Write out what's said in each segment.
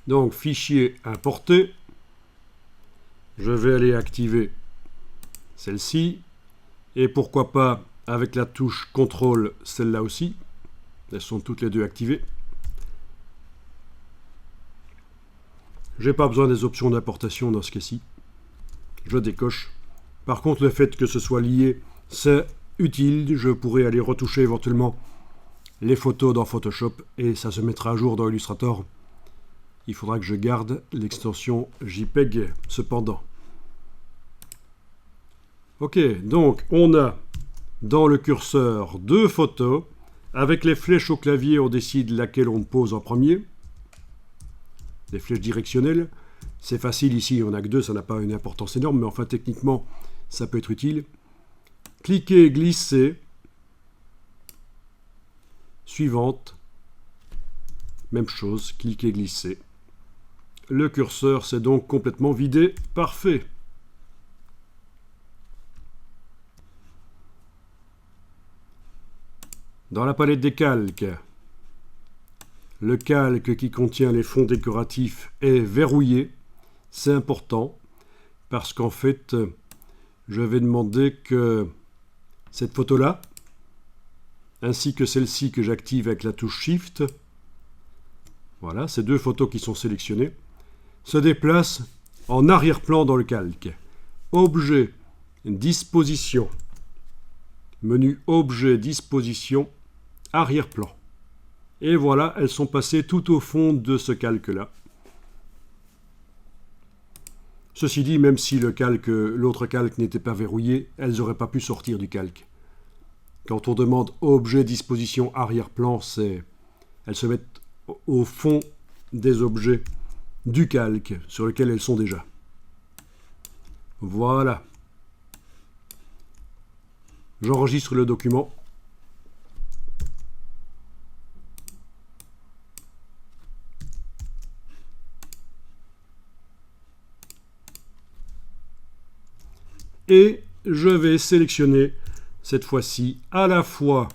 Donc, fichier importé. Je vais aller activer celle-ci. Et pourquoi pas, avec la touche CTRL, celle-là aussi. Elles sont toutes les deux activées. Je n'ai pas besoin des options d'importation dans ce cas-ci. Je décoche. Par contre, le fait que ce soit lié, c'est utile. Je pourrais aller retoucher éventuellement les photos dans Photoshop et ça se mettra à jour dans Illustrator. Il faudra que je garde l'extension JPEG cependant. Ok, donc on a dans le curseur deux photos. Avec les flèches au clavier, on décide laquelle on pose en premier. Les flèches directionnelles. C'est facile ici, on n'a que deux, ça n'a pas une importance énorme, mais enfin techniquement, ça peut être utile. Cliquez, glissez. Suivante. Même chose, cliquez, glissez. Le curseur s'est donc complètement vidé. Parfait. Dans la palette des calques, le calque qui contient les fonds décoratifs est verrouillé. C'est important parce qu'en fait, je vais demander que cette photo-là, ainsi que celle-ci que j'active avec la touche Shift, voilà, ces deux photos qui sont sélectionnées, se déplacent en arrière-plan dans le calque. Objet, disposition, menu Objet, disposition, arrière-plan. Et voilà, elles sont passées tout au fond de ce calque-là. Ceci dit, même si l'autre calque n'était pas verrouillé, elles n'auraient pas pu sortir du calque. Quand on demande objet, disposition, arrière-plan, elles se mettent au fond des objets du calque sur lequel elles sont déjà. Voilà. J'enregistre le document. Et je vais sélectionner cette fois-ci à la fois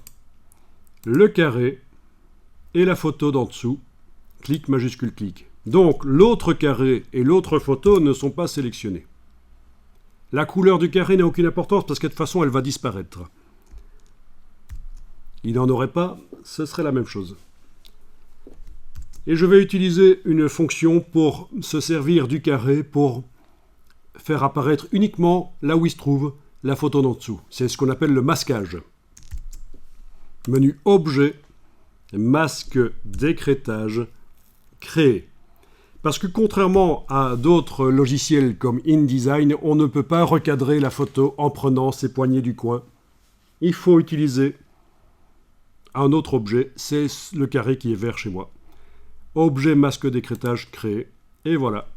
le carré et la photo d'en dessous. Clic, majuscule, clic. Donc l'autre carré et l'autre photo ne sont pas sélectionnés. La couleur du carré n'a aucune importance parce que de toute façon elle va disparaître. Il n'en aurait pas, ce serait la même chose. Et je vais utiliser une fonction pour se servir du carré pour faire apparaître uniquement là où il se trouve la photo d'en dessous. C'est ce qu'on appelle le masquage. Menu Objet, masque d'écrêtage, créer. Parce que contrairement à d'autres logiciels comme InDesign, on ne peut pas recadrer la photo en prenant ses poignées du coin. Il faut utiliser un autre objet, c'est le carré qui est vert chez moi. Objet masque d'écrêtage créé, et voilà.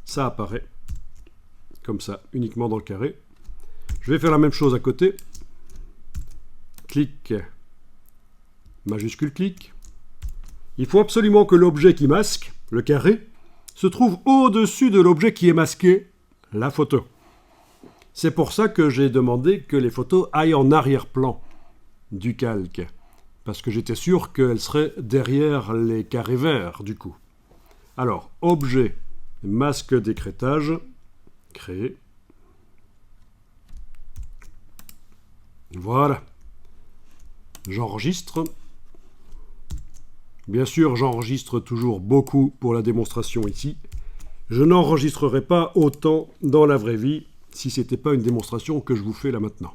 Ça apparaît comme ça, uniquement dans le carré. Je vais faire la même chose à côté. Clic, majuscule clic. Il faut absolument que l'objet qui masque, le carré, se trouve au-dessus de l'objet qui est masqué, la photo. C'est pour ça que j'ai demandé que les photos aillent en arrière-plan du calque, parce que j'étais sûr qu'elles seraient derrière les carrés verts, du coup. Alors, objet, masque d'écrêtage, créer. Voilà. J'enregistre. Bien sûr, j'enregistre toujours beaucoup pour la démonstration ici. Je n'enregistrerai pas autant dans la vraie vie si ce n'était pas une démonstration que je vous fais là maintenant.